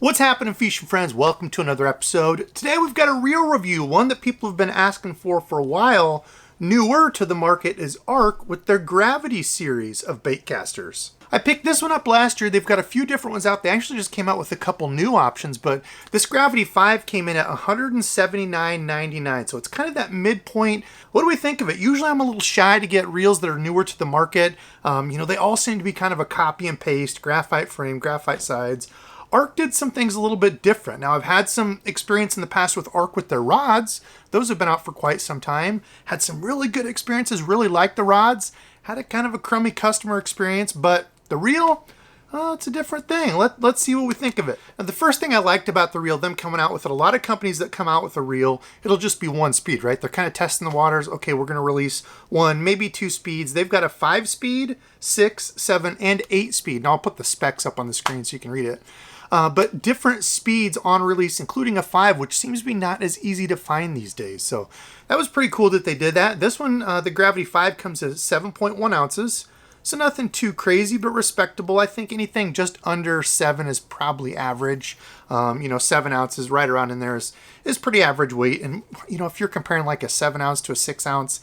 What's happening, fishing friends? Welcome to another episode. Today we've got a reel review, one that people have been asking for a while. Newer to the market is Ark with their Gravity series of baitcasters. I picked this one up last year. They've got a few different ones out. They actually just came out with a couple new options, but this Gravity 5 came in at $179.99, so it's kind of that midpoint. What do we think of it? Usually I'm a little shy to get reels that are newer to the market. They all seem to be kind of a copy and paste, graphite frame, graphite sides. Ark did some things a little bit different. Now, I've had some experience in the past with Ark with their rods. Those have been out for quite some time. Had some really good experiences, really liked the rods. Had a kind of a crummy customer experience, but the reel, it's a different thing. Let's see what we think of it. Now, the first thing I liked about the reel, them coming out with it, a lot of companies that come out with a reel, it'll just be one speed, right? They're kind of testing the waters. Okay, we're gonna release one, maybe two speeds. They've got a 5-speed, 6, 7, and 8-speed. Now I'll put the specs up on the screen so you can read it. But different speeds on release, including a 5, which seems to be not as easy to find these days. So that was pretty cool that they did that. This one, the Gravity 5, comes at 7.1 ounces. So nothing too crazy, but respectable. I think anything just under 7 is probably average. 7 ounces right around in there is pretty average weight. And, if you're comparing like a 7 ounce to a 6 ounce,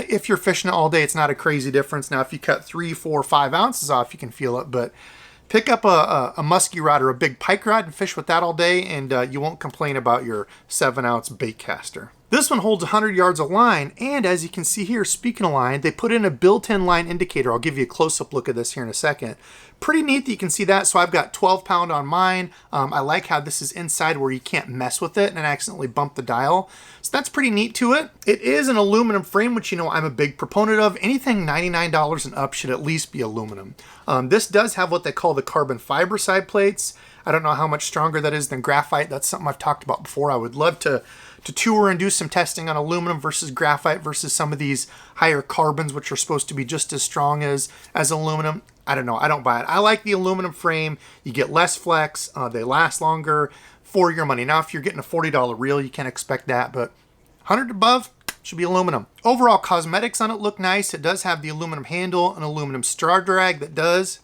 if you're fishing it all day, it's not a crazy difference. Now, if you cut 3, 4, 5 ounces off, you can feel it, but pick up a musky rod or a big pike rod and fish with that all day, and you won't complain about your 7-ounce baitcaster. This one holds 100 yards of line, and as you can see here, speaking of line, they put in a built-in line indicator. I'll give you a close-up look at this here in a second. Pretty neat that you can see that. So I've got 12-pound on mine. I like how this is inside where you can't mess with it and accidentally bump the dial. So that's pretty neat to it. It is an aluminum frame, which I'm a big proponent of. Anything $99 and up should at least be aluminum. This does have what they call the carbon fiber side plates. I don't know how much stronger that is than graphite. That's something I've talked about before. I would love to tour and do some testing on aluminum versus graphite versus some of these higher carbons, which are supposed to be just as strong as aluminum. I don't know. I don't buy it. I like the aluminum frame. You get less flex. They last longer for your money. Now, if you're getting a $40 reel, you can't expect that, but 100 above should be aluminum. Overall cosmetics on it look nice. It does have the aluminum handle, an aluminum star drag that does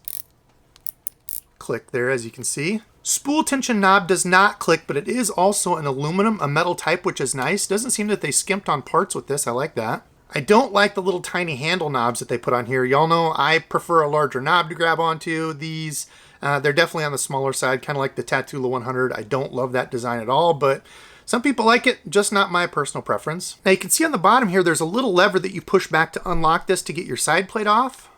click there, as you can see. Spool tension knob does not click, but it is also an aluminum, a metal type, which is nice. Doesn't seem that they skimped on parts with this. I like that. I don't like the little tiny handle knobs that they put on here. Y'all know I prefer a larger knob to grab onto. These, they're definitely on the smaller side, kind of like the Tatula 100. I don't love that design at all, but some people like it, just not my personal preference. Now you can see on the bottom here, there's a little lever that you push back to unlock this to get your side plate off.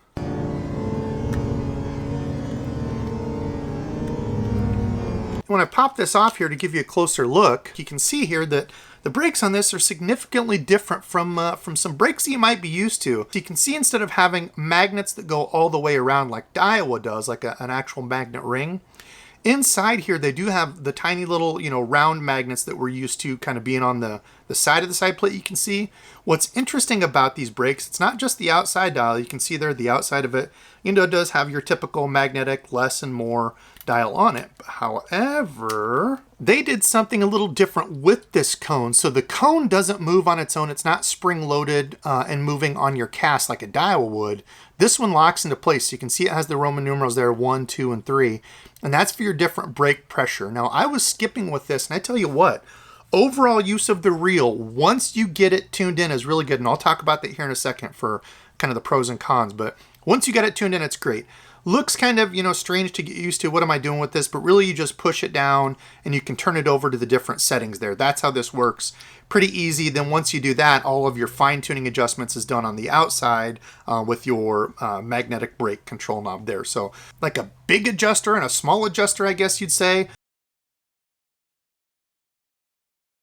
When I pop this off here to give you a closer look, you can see here that the brakes on this are significantly different from some brakes that you might be used to. So you can see instead of having magnets that go all the way around like Daiwa does, like an actual magnet ring, inside here they do have the tiny little, round magnets that we're used to kind of being on the side of the side plate. You can see what's interesting about these brakes, it's not just the outside dial. You can see there the outside of it, it does have your typical magnetic less and more dial on it. However, they did something a little different with this cone. So the cone doesn't move on its own. It's not spring loaded and moving on your cast like a Daiwa would. This one locks into place. You can see it has the Roman numerals there, 1, 2, and 3. And that's for your different brake pressure. Now, I was skipping with this, and I tell you what, overall use of the reel, once you get it tuned in, is really good. And I'll talk about that here in a second for kind of the pros and cons. But once you get it tuned in, it's great. Looks kind of, strange to get used to. What am I doing with this? But really, you just push it down and you can turn it over to the different settings there. That's how this works. Pretty easy. Then once you do that, all of your fine-tuning adjustments is done on the outside with your magnetic brake control knob there. So like a big adjuster and a small adjuster, I guess you'd say.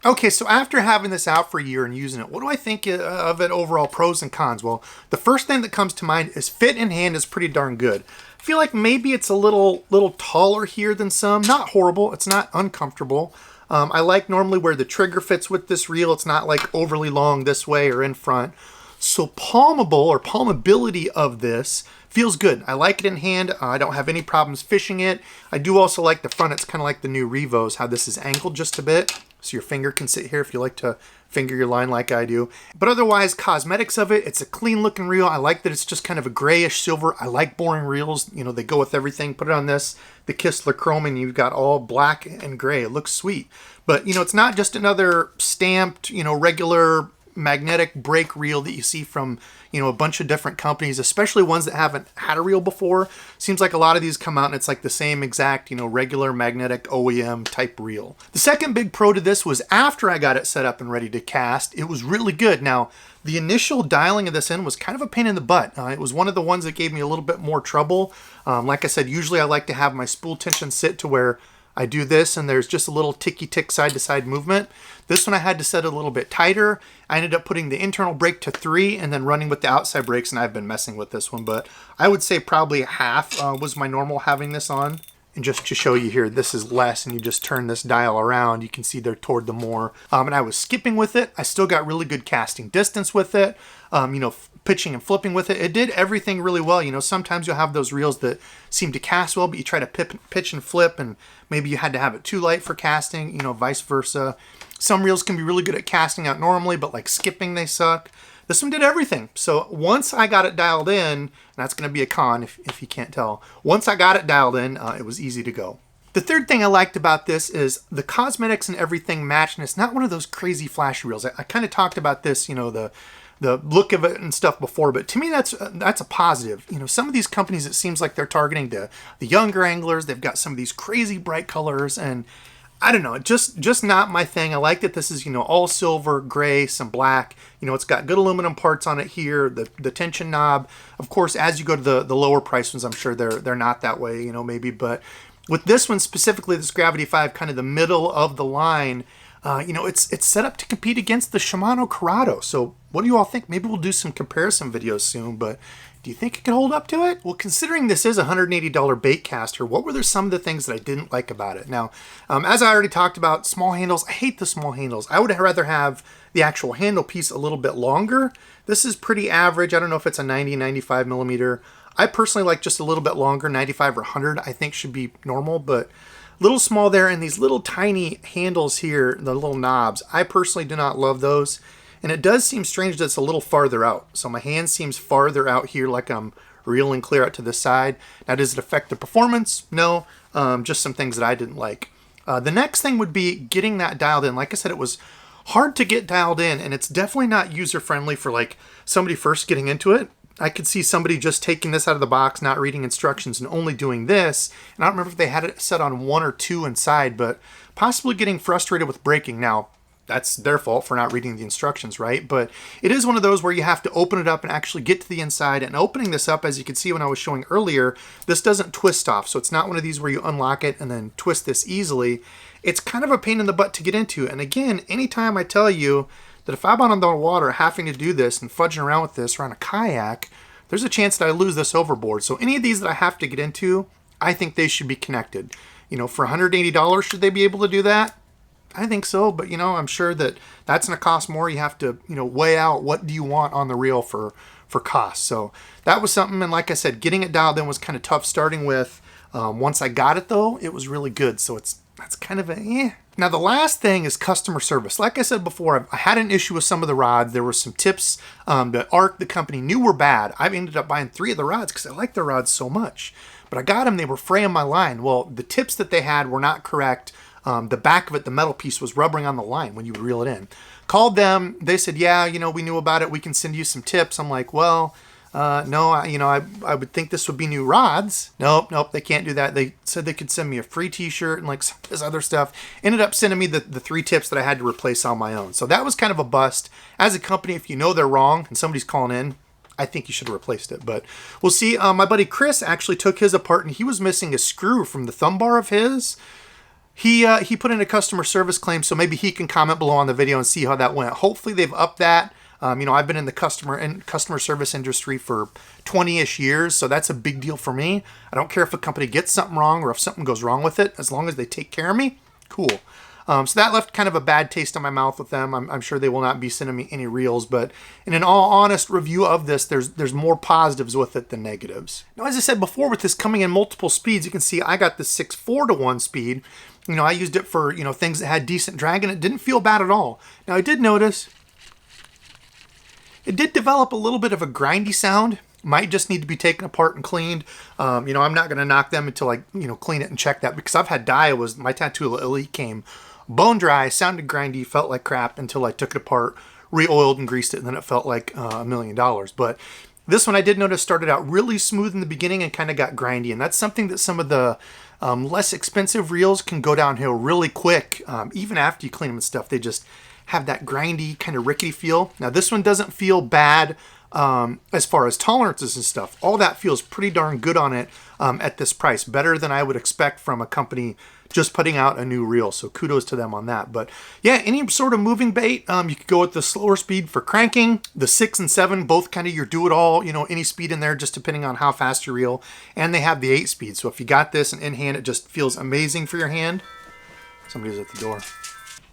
Okay, so after having this out for a year and using it, what do I think of it overall, pros and cons? Well, the first thing that comes to mind is fit in hand is pretty darn good. I feel like maybe it's a little taller here than some. Not horrible. It's not uncomfortable. I like normally where the trigger fits with this reel. It's not like overly long this way or in front. So palmability of this feels good. I like it in hand. I don't have any problems fishing it. I do also like the front. It's kind of like the new Revos, how this is angled just a bit. so your finger can sit here if you like to finger your line like I do. But otherwise, cosmetics of it, it's a clean looking reel. I like that it's just kind of a grayish silver. I like boring reels. You know, they go with everything. Put it on this, the Kistler Chrome, and you've got all black and gray. It looks sweet. But, you know, it's not just another stamped, you know, regular magnetic brake reel that you see from, you know, a bunch of different companies, especially ones that haven't had a reel before. Seems like a lot of these come out and it's like the same exact, you know, regular magnetic OEM type reel. The second big pro to this was after I got it set up and ready to cast, it was really good. Now, the initial dialing of this in was kind of a pain in the butt. It was one of the ones that gave me a little bit more trouble. Like I said, usually I like to have my spool tension sit to where I do this and there's just a little ticky-tick side-to-side movement. This one I had to set a little bit tighter. I ended up putting the internal brake to 3 and then running with the outside brakes, and I've been messing with this one, but I would say probably half was my normal having this on. And just to show you here, this is less, and you just turn this dial around, you can see they're toward the more. And I was skipping with it. I still got really good casting distance with it, you know, pitching and flipping with it. It did everything really well. You know, sometimes you'll have those reels that seem to cast well, but you try to pitch and flip, and maybe you had to have it too light for casting, you know, vice versa. Some reels can be really good at casting out normally, but like skipping, they suck. This one did everything. So once I got it dialed in, and that's going to be a con if you can't tell. Once I got it dialed in, it was easy to go. The third thing I liked about this is the cosmetics and everything matched, and it's not one of those crazy flashy reels. I kind of talked about this, you know, the look of it and stuff before, but to me that's a positive. You know, some of these companies, it seems like they're targeting the younger anglers. They've got some of these crazy bright colors, and I don't know, just not my thing. I like that this is, you know, all silver, gray, some black. You know, it's got good aluminum parts on it here, the tension knob. Of course, as you go to the lower price ones, I'm sure they're not that way, you know, maybe. But with this one specifically, this Gravity 5, kind of the middle of the line, you know, it's set up to compete against the Shimano Corrado. So what do you all think? Maybe we'll do some comparison videos soon, but do you think it can hold up to it? Well, considering this is a $180 Baitcaster, what were some of the things that I didn't like about it? Now, as I already talked about, small handles, I hate the small handles. I would rather have the actual handle piece a little bit longer. This is pretty average. I don't know if it's a 90, 95 millimeter. I personally like just a little bit longer, 95 or 100, I think should be normal, but a little small there, and these little tiny handles here, the little knobs, I personally do not love those. And it does seem strange that it's a little farther out. So my hand seems farther out here, like I'm reeling clear out to the side. Now, does it affect the performance? No, just some things that I didn't like. The next thing would be getting that dialed in. Like I said, it was hard to get dialed in, and it's definitely not user-friendly for like somebody first getting into it. I could see somebody just taking this out of the box, not reading instructions, and only doing this. And I don't remember if they had it set on 1 or 2 inside, but possibly getting frustrated with braking. Now, that's their fault for not reading the instructions, right? But it is one of those where you have to open it up and actually get to the inside. And opening this up, as you can see when I was showing earlier, this doesn't twist off. So it's not one of these where you unlock it and then twist this easily. It's kind of a pain in the butt to get into. And again, anytime I tell you that if I'm on the water having to do this and fudging around with this or on a kayak, there's a chance that I lose this overboard. So any of these that I have to get into, I think they should be connected. You know, for $180, should they be able to do that? I think so, but you know, I'm sure that that's going to cost more. You have to, you know, weigh out what do you want on the reel for cost. So that was something, and like I said, getting it dialed in was kind of tough starting with. Once I got it though, it was really good. So that's kind of a eh. Now the last thing is customer service. Like I said before, I had an issue with some of the rods. There were some tips that Ark, the company, knew were bad. I ended up buying 3 of the rods because I like the rods so much. But I got them, they were fraying my line. Well, the tips that they had were not correct. The back of it, the metal piece, was rubbering on the line when you would reel it in. Called them. They said, yeah, you know, we knew about it. We can send you some tips. I'm like, well, no, I would think this would be new rods. Nope, they can't do that. They said they could send me a free t-shirt and like some of this other stuff. Ended up sending me the 3 tips that I had to replace on my own. So that was kind of a bust. As a company, if you know they're wrong and somebody's calling in, I think you should have replaced it, but we'll see. My buddy Chris actually took his apart, and he was missing a screw from the thumb bar of his. He put in a customer service claim, so maybe he can comment below on the video and see how that went. Hopefully they've upped that. You know, I've been in the customer service industry for 20-ish years, so that's a big deal for me. I don't care if a company gets something wrong or if something goes wrong with it, as long as they take care of me, cool. So that left kind of a bad taste in my mouth with them. I'm sure they will not be sending me any reels, but in an all honest review of this, there's more positives with it than negatives. Now, as I said before, with this coming in multiple speeds, you can see I got the 6.4 to 1 speed. You know, I used it for, you know, things that had decent drag, and it didn't feel bad at all. Now, I did notice it did develop a little bit of a grindy sound. Might just need to be taken apart and cleaned. You know, I'm not going to knock them until I, you know, clean it and check that, because I've had Daiwas, my Tattoo Elite came bone dry, sounded grindy, felt like crap until I took it apart, re-oiled and greased it, and then it felt like $1 million. But this one I did notice started out really smooth in the beginning and kind of got grindy, and that's something that some of the less expensive reels can go downhill really quick. Even after you clean them and stuff, they just have that grindy, kind of rickety feel. Now this one doesn't feel bad as far as tolerances and stuff. All that feels pretty darn good on it at this price. Better than I would expect from a company just putting out a new reel. So kudos to them on that. But yeah, any sort of moving bait, you could go with the slower speed for cranking. The 6 and 7, both kind of your do-it-all, you know, any speed in there, just depending on how fast you reel. And they have the 8 speed. So if you got this and in hand, it just feels amazing for your hand. Somebody's at the door.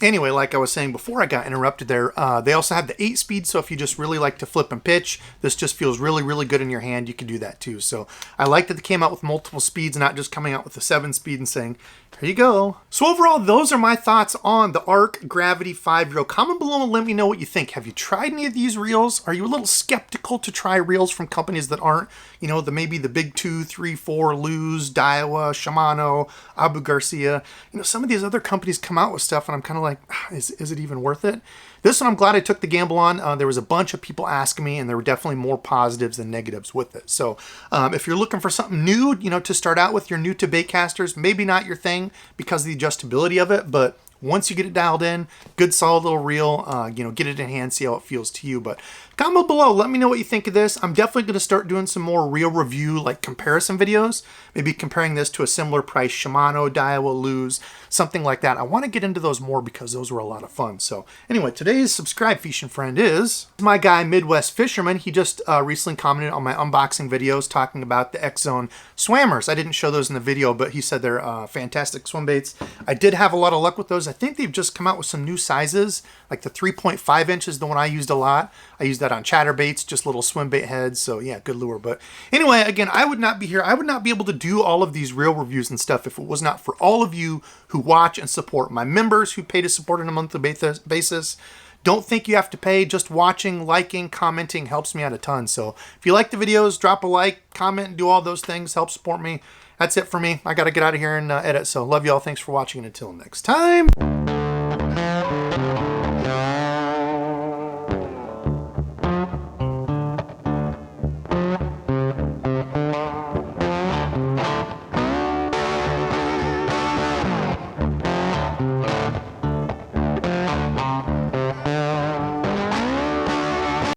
Anyway, like I was saying before I got interrupted there, they also have the 8 speed, so if you just really like to flip and pitch, this just feels really, really good in your hand. You can do that too. So I like that they came out with multiple speeds, not just coming out with the 7 speed and saying, here you go. So overall, those are my thoughts on the Ark Gravity 5 reel. Comment below and let me know what you think. Have you tried any of these reels? Are you a little skeptical to try reels from companies that aren't, you know, maybe the big 2, 3, 4, Luz, Daiwa, Shimano, Abu Garcia? You know, some of these other companies come out with stuff and I'm kind of like, is it even worth it? This one I'm glad I took the gamble on. There was a bunch of people asking me, and there were definitely more positives than negatives with it. So if you're looking for something new, you know, to start out with, you're new to baitcasters, maybe not your thing because of the adjustability of it, but once you get it dialed in, good solid little reel, you know, get it in hand, see how it feels to you. But comment below, let me know what you think of this. I'm definitely going to start doing some more reel review, like comparison videos, maybe comparing this to a similar price Shimano, Daiwa, Luz, something like that. I want to get into those more because those were a lot of fun. So anyway, today's subscribe fishing friend is my guy Midwest Fisherman. He just recently commented on my unboxing videos talking about the X-Zone Swammers. I didn't show those in the video, but he said they're fantastic swim baits. I did have a lot of luck with those. I think they've just come out with some new sizes, like the 3.5 inches, the one I used a lot. I used that on chatterbaits, just little swim bait heads. So yeah, good lure. But anyway, again, I would not be here. I would not be able to do all of these reel reviews and stuff if it was not for all of you who watch and support. My members who pay to support on a monthly basis. Don't think you have to pay. Just watching, liking, commenting helps me out a ton. So if you like the videos, drop a like, comment, do all those things, help support me. That's it for me. I got to get out of here and edit. So love you all. Thanks for watching, and until next time.